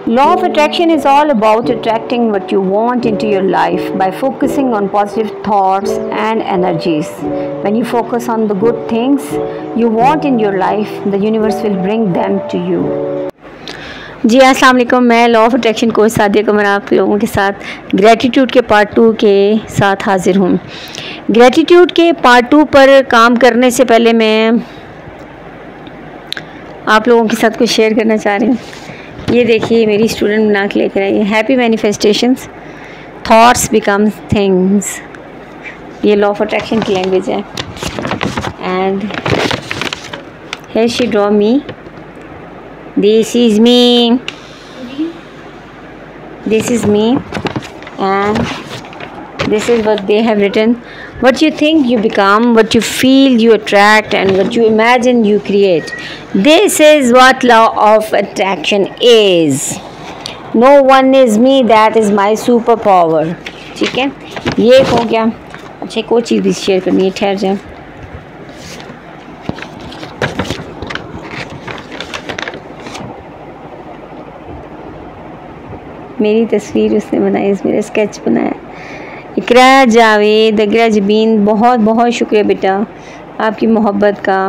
Law of attraction is all about attracting what you want into your life by focusing on positive thoughts and energies. When you focus on the good things you want in your life, the universe will bring them to you. जी अस्सलाम वालेकुम, मैं law of attraction coach Sadia Qamar आप लोगों के साथ gratitude के part 2 के साथ हाजिर हूँ। ग्रैटिट्यूड के पार्ट 2 पर काम करने से पहले मैं आप लोगों के साथ कुछ शेयर करना चाह रही हूँ। ये देखिए मेरी स्टूडेंट बना के लेकर आई है, happy manifestations thoughts become things. ये लॉ ऑफ अट्रैक्शन की लैंग्वेज है। And here she draw me, this is me, this is me, and this is what they have written. What you think you become, what you feel you attract, and what you imagine you create. This is what law of attraction is. No one is me, that is my superpower. ठीक है, ये हो गया। अच्छा एक और चीज़ भी share करनी है, ठहर जाए। मेरी तस्वीर उसने बनाई, मेरा स्केच बनाया। इकरा जावेद इकरा जबीन, बहुत बहुत शुक्रिया बेटा आपकी मोहब्बत का।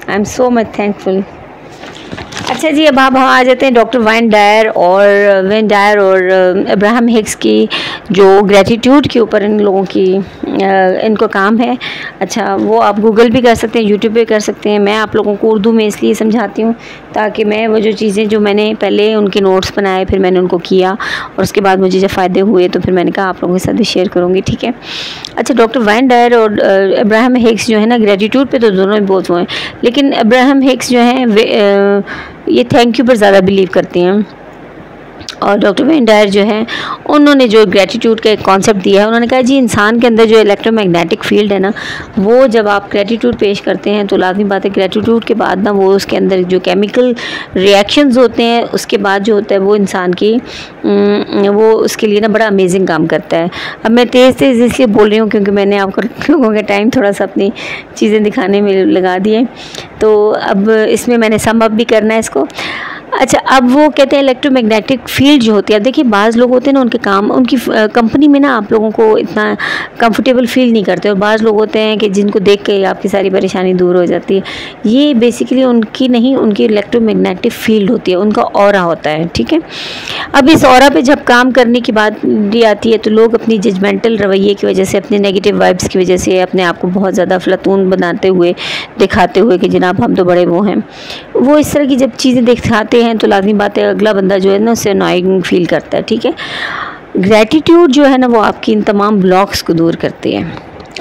I am so much thankful. अच्छा जी, अब आ जाते हैं डॉक्टर वेन डायर और अब्राहम हिक्स की जो ग्रैटिट्यूड के ऊपर इन लोगों की इनको काम है। अच्छा, वो आप गूगल भी कर सकते हैं, यूट्यूब पे कर सकते हैं। मैं आप लोगों को उर्दू में इसलिए समझाती हूँ ताकि मैं वो जो चीज़ें जो मैंने पहले उनके नोट्स बनाए, फिर मैंने उनको किया और उसके बाद मुझे जब फ़ायदे हुए तो फिर मैंने कहा आप लोगों के साथ भी शेयर करूँगी। ठीक है। अच्छा, डॉक्टर वेन डायर और अब्राहम हिक्स जो है ना, ग्रैटिट्यूड पे तो दोनों ही बहुत वो हैं, लेकिन अब्राहम हिक्स जो हैं ये थैंक यू पर ज़्यादा बिलीव करते हैं। और डॉक्टर वेन डायर जो है उन्होंने जो ग्रैटिट्यूड का एक कॉन्सेप्ट दिया है, उन्होंने कहा जी इंसान के अंदर जो इलेक्ट्रोमैग्नेटिक फील्ड है ना, वो जब आप ग्रैटिट्यूड पेश करते हैं तो लाजमी बात है ग्रैटिट्यूड के बाद ना वो उसके अंदर जो केमिकल रिएक्शंस होते हैं उसके बाद जो होता है वो इंसान की वो उसके लिए ना बड़ा अमेजिंग काम करता है। अब मैं तेज़ इसलिए बोल रही हूँ क्योंकि मैंने आपको लोगों का टाइम थोड़ा सा अपनी चीज़ें दिखाने में लगा दिए, तो अब इसमें मैंने सम अप भी करना है इसको। अच्छा, अब वो कहते हैं इलेक्ट्रोमैग्नेटिक फील्ड जो होती है, अब देखिए बाज़ लोग होते हैं ना, उनके काम उनकी कंपनी में ना आप लोगों को इतना कंफर्टेबल फील नहीं करते, और बाज़ लोग होते हैं कि जिनको देख के आपकी सारी परेशानी दूर हो जाती है। ये बेसिकली उनकी नहीं, उनकी इलेक्ट्रोमैग्नेटिक फील्ड होती है, उनका ऑरा होता है। ठीक है। अब इस ऑरा पे जब काम करने की बात भी आती है तो लोग अपनी जजमेंटल रवैये की वजह से, अपने नेगेटिव वाइब्स की वजह से अपने आप को बहुत ज़्यादा अफलातून बनाते हुए, दिखाते हुए कि जनाब हम तो बड़े वो हैं, वो इस तरह की जब चीज़ें दिखाते हैं तो लाजमी बात है अगला बंदा जो है ना उससे अनॉइंग फील करता है। ठीक है। ग्रैटिट्यूड जो है ना वो आपकी इन तमाम ब्लॉक्स को दूर करती है।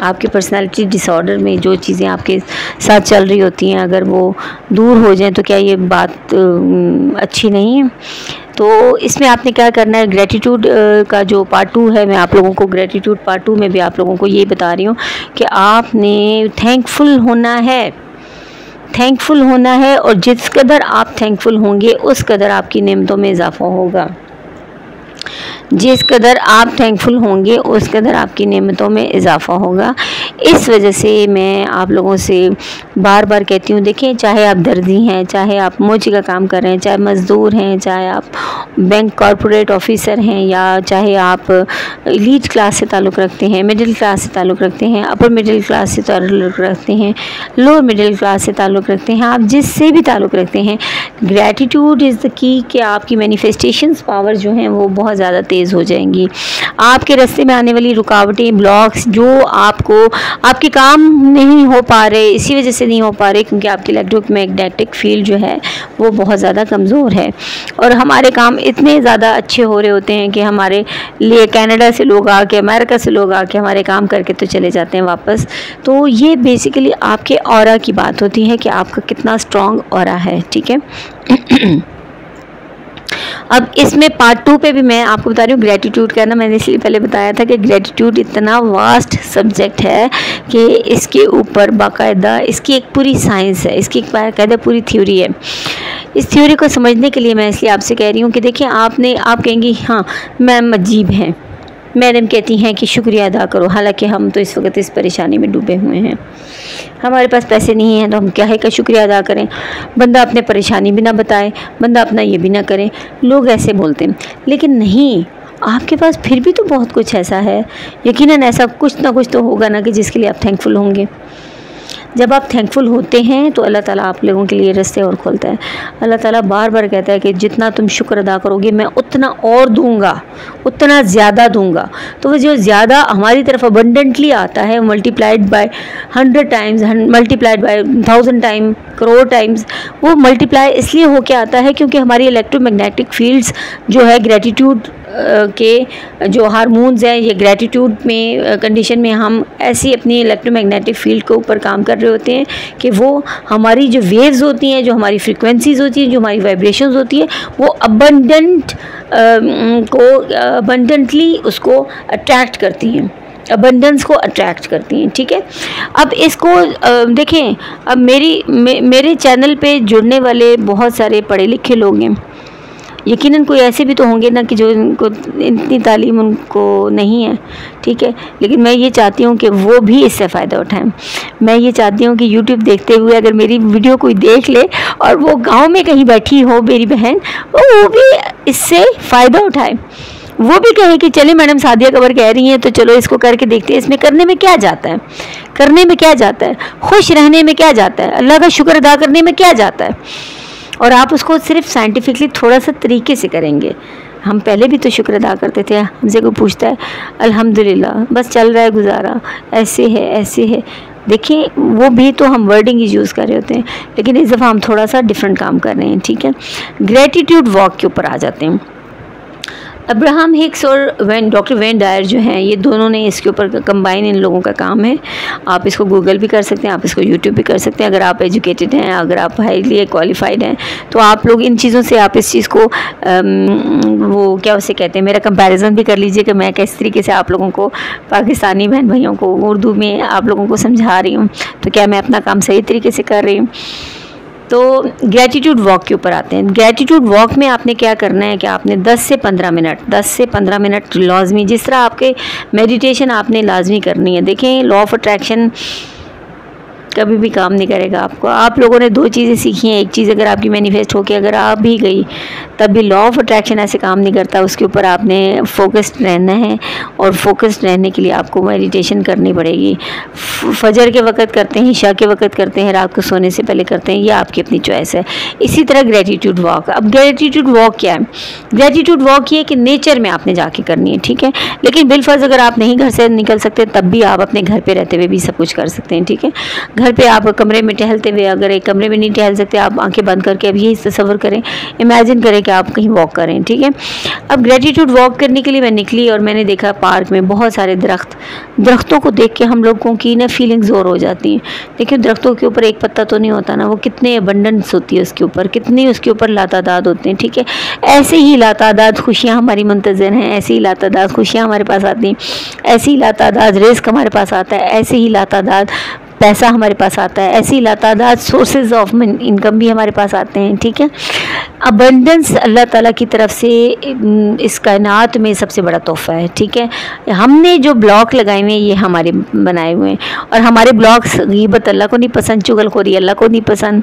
आपके पर्सनालिटी डिसऑर्डर में जो चीज़ें आपके साथ चल रही होती हैं अगर वो दूर हो जाएं तो क्या ये बात अच्छी नहीं है? तो इसमें आपने क्या करना है, ग्रैटिट्यूड का जो पार्ट 2 है, मैं आप लोगों को ग्रैटिट्यूड पार्ट 2 में भी आप लोगों को ये बता रही हूँ कि आपने थैंकफुल होना है और जिस कदर आप थैंकफुल होंगे उस कदर आपकी नेमतों में इजाफा होगा। जिस कदर आप थैंकफुल होंगे उस कदर आपकी नेमतों में इजाफा होगा। इस वजह से मैं आप लोगों से बार बार कहती हूँ, देखें चाहे आप दर्जी हैं, चाहे आप मोची का काम कर रहे हैं, चाहे मज़दूर हैं, चाहे आप बैंक कॉरपोरेट ऑफिसर हैं, या चाहे आप एलीट क्लास से ताल्लुक़ रखते हैं, मिडिल क्लास से ताल्लुक़ रखते हैं, अपर मिडिल क्लास से ताल्लुक़ रखते हैं, लोअर मिडिल क्लास से ताल्लुक़ रखते हैं, आप जिससे भी ताल्लुक़ रखते हैं, ग्रैटिट्यूड इज़ द की कि आपकी मैनिफेस्टेशंस पावर जो हैं वो बहुत ज़्यादा तेज़ हो जाएंगी। आपके रास्ते में आने वाली रुकावटें, ब्लॉक्स जो आपके काम नहीं हो पा रहे, इसी वजह से नहीं हो पा रहे क्योंकि आपकी इलेक्ट्रोमैग्नेटिक फील्ड जो है वो बहुत ज़्यादा कमज़ोर है, और हमारे काम इतने ज़्यादा अच्छे हो रहे होते हैं कि हमारे लिए कनाडा से लोग आके, अमेरिका से लोग आके हमारे काम करके तो चले जाते हैं वापस। तो ये बेसिकली आपके ऑरा की बात होती है कि आपका कितना स्ट्रॉन्ग ऑरा है। ठीक है। अब इसमें पार्ट 2 पे भी मैं आपको बता रही हूँ ग्रैटिट्यूड का ना, मैंने इसलिए पहले बताया था कि ग्रैटिट्यूड इतना वास्ट सब्जेक्ट है कि इसके ऊपर बाकायदा इसकी एक पूरी साइंस है, इसकी एक बाकायदा पूरी थ्योरी है। इस थ्योरी को समझने के लिए मैं इसलिए आपसे कह रही हूँ कि देखिए आप कहेंगी हाँ मैम अजीब हैं, मैडम कहती हैं कि शुक्रिया अदा करो, हालांकि हम तो इस वक्त इस परेशानी में डूबे हुए हैं, हमारे पास पैसे नहीं हैं तो हम क्या है का शुक्रिया अदा करें। बंदा अपने परेशानी भी ना बताए, बंदा अपना ये भी ना करे, लोग ऐसे बोलते हैं। लेकिन नहीं, आपके पास फिर भी तो बहुत कुछ ऐसा है, यकीनन ऐसा कुछ ना कुछ तो होगा ना कि जिसके लिए आप थैंकफुल होंगे। जब आप थैंकफुल होते हैं तो अल्लाह ताला आप लोगों के लिए रास्ते और खोलता है। अल्लाह ताला बार बार कहता है कि जितना तुम शुक्र अदा करोगे मैं उतना और दूंगा, उतना ज़्यादा दूंगा। तो वो जो ज़्यादा हमारी तरफ अबंडेंटली आता है, multiplied by 100 times, multiplied by 1000 time, crore times, वो मल्टीप्लाई इसलिए होके आता है क्योंकि हमारी इलेक्ट्रोमैग्नेटिक फील्ड्स जो है ग्रेटिट्यूड के जो हार्मोन्स हैं, ये ग्रेटिट्यूड में कंडीशन में हम ऐसी अपनी इलेक्ट्रोमैग्नेटिक फील्ड के ऊपर काम कर रहे होते हैं कि वो हमारी जो वेव्स होती हैं, जो हमारी फ्रीक्वेंसीज होती हैं, जो हमारी वाइब्रेशंस होती है, वो अबंडेंटली उसको अट्रैक्ट करती हैं, अबंडेंस को अट्रैक्ट करती हैं। ठीक है, अब इसको देखें, अब मेरे चैनल पे जुड़ने वाले बहुत सारे पढ़े लिखे लोग हैं, यकीनन कोई ऐसे भी तो होंगे ना कि जो इनको इतनी तालीम उनको नहीं है। ठीक है, लेकिन मैं ये चाहती हूँ कि वो भी इससे फ़ायदा उठाएं। मैं ये चाहती हूँ कि YouTube देखते हुए अगर मेरी वीडियो कोई देख ले और वो गांव में कहीं बैठी हो मेरी बहन, वो भी इससे फ़ायदा उठाए, वो भी कहे कि चले मैडम सादिया कबर कह रही हैं तो चलो इसको करके देखते हैं, इसमें करने में क्या जाता है, करने में क्या जाता है, खुश रहने में क्या जाता है, अल्लाह का शुक्र अदा करने में क्या जाता है। और आप उसको सिर्फ साइंटिफिकली थोड़ा सा तरीके से करेंगे। हम पहले भी तो शुक्र अदा करते थे, हमसे कोई पूछता है अल्हम्दुलिल्लाह बस चल रहा है गुजारा, ऐसे है ऐसे है। देखिए वो भी तो हम वर्डिंग ही यूज़ कर रहे होते हैं, लेकिन इस दफ़ा हम थोड़ा सा डिफरेंट काम कर रहे हैं। ठीक है, ग्रेटिट्यूड वॉक के ऊपर आ जाते हैं। अब्राहम हिक्स और डॉक्टर वेन डायर जो हैं, ये दोनों ने इसके ऊपर कंबाइन, इन लोगों का काम है। आप इसको गूगल भी कर सकते हैं, आप इसको यूट्यूब भी कर सकते हैं। अगर आप एजुकेटेड हैं, अगर आप हाईली क्वालिफाइड हैं, तो आप लोग इन चीज़ों से आप इस चीज़ को वो क्या उसे कहते हैं, मेरा कंपैरिजन भी कर लीजिए कि मैं किस तरीके से आप लोगों को, पाकिस्तानी बहन भाइयों को उर्दू में आप लोगों को समझा रही हूँ, तो क्या मैं अपना काम सही तरीके से कर रही हूँ। तो ग्रेटिट्यूड वॉक के ऊपर आते हैं। ग्रेटिट्यूड वॉक में आपने क्या करना है कि आपने 10 से 15 मिनट लाजमी, जिस तरह आपके मेडिटेशन आपने लाजमी करनी है। देखें, लॉ ऑफ अट्रैक्शन कभी भी काम नहीं करेगा आपको। आप लोगों ने 2 चीज़ें सीखी हैं। एक चीज़ अगर आपकी मैनिफेस्ट होकर अगर आ भी गई, तब भी लॉ ऑफ अट्रैक्शन ऐसे काम नहीं करता। उसके ऊपर आपने फोकस्ड रहना है, और फोकस्ड रहने के लिए आपको मेडिटेशन करनी पड़ेगी। फजर के वक़्त करते हैं, इशा के वक़्त करते हैं, रात को सोने से पहले करते हैं, ये आपकी अपनी चॉइस है। इसी तरह ग्रेटिट्यूड वॉक। अब ग्रेटिट्यूड वॉक क्या है? ग्रेटिट्यूड वॉक ये कि नेचर में आपने जाके करनी है। ठीक है, लेकिन बिलफर्ज अगर आप नहीं घर से निकल सकते, तब भी आप अपने घर पे रहते हुए भी सब कुछ कर सकते हैं। ठीक है, घर पे आप कमरे में टहलते हुए, अगर एक कमरे में नहीं टहल सकते, आप आंखें बंद करके अब यही तसव्वुर करें, इमेजिन करें कि आप कहीं वॉक करें। ठीक है, अब ग्रेटिट्यूड वॉक करने के लिए मैं निकली और मैंने देखा पार्क में बहुत सारे दरख्तों को देख के हम लोगों की ना फीलिंग्स और हो जाती हैं। देखिए, दरख्तों के ऊपर एक पत्ता तो नहीं होता ना, वो कितने अबंडेंस होती है उसके ऊपर, कितनी उसके ऊपर लातादाद होते हैं। ठीक है, ऐसे ही लातादाद खुशियाँ हमारी मुंतज़र हैं, ऐसी ही लातादाद खुशियाँ हमारे पास आती हैं, ऐसी ही लातादाद रिज़्क़ हमारे पास आता है, ऐसे ही लातादाद पैसा हमारे पास आता है, ऐसी लातादाद सोर्सेज ऑफ इनकम भी हमारे पास आते हैं। ठीक है, अबंडेंस अल्लाह ताला की तरफ से इस कायनात में सबसे बड़ा तोहफ़ा है। ठीक है, हमने जो ब्लॉक लगाए हुए हैं ये हमारे बनाए हुए हैं, और हमारे ब्लॉक्स गीबत अल्लाह को नहीं पसंद, चुगलखोरी अल्लाह को नहीं पसंद,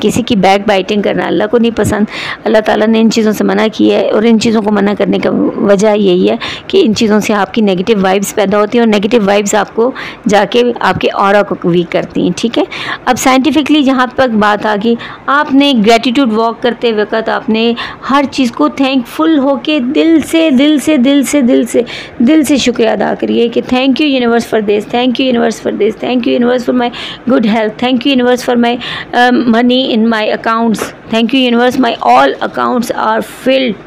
किसी की बैक बाइटिंग करना अल्लाह को नहीं पसंद। अल्लाह ताला ने इन चीज़ों से मना किया है, और इन चीज़ों को मना करने का वजह यही है कि इन चीज़ों से आपकी नेगेटिव वाइब्स पैदा होती हैं, और नेगेटिव वाइब्स आपको जाके आपके ऑरा को वीक करती हैं। ठीक है, अब साइंटिफिकली जहाँ तक बात आ गई, आपने ग्रेटिट्यूड वॉक करते वक्त आपने हर चीज़ को थैंकफुल होके दिल से शुक्रिया अदा करिए कि thank you universe for this, thank you universe for this, thank you universe for my good health, thank you universe for my money in my accounts, thank you universe, my all accounts are filled,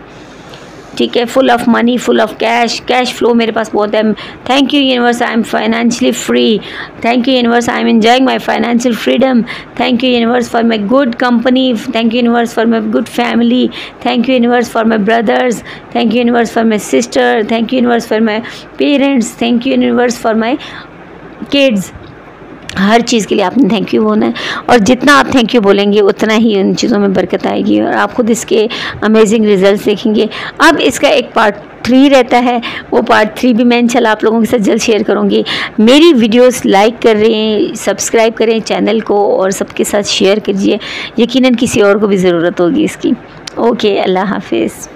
ठीक है, full of money, full of cash flow मेरे पास बहुत है। Thank you universe, I am financially free, thank you universe, I am enjoying my financial freedom, thank you universe for my good company, thank you universe for my good family, thank you universe for my brothers, thank you universe for my sister, thank you universe for my parents, thank you universe for my kids. हर चीज़ के लिए आपने thank you बोलना है, और जितना आप thank you बोलेंगे उतना ही उन चीज़ों में बरकत आएगी, और आप खुद इसके अमेजिंग रिजल्ट्स देखेंगे। अब इसका एक पार्ट 3 रहता है, वो पार्ट 3 भी मैं इंशाल्लाह आप लोगों के साथ जल्द शेयर करूँगी। मेरी वीडियोस लाइक करें, सब्सक्राइब करें चैनल को और सबके साथ शेयर कीजिए, यकीनन किसी और को भी ज़रूरत होगी इसकी। ओके, अल्लाह हाफिज़।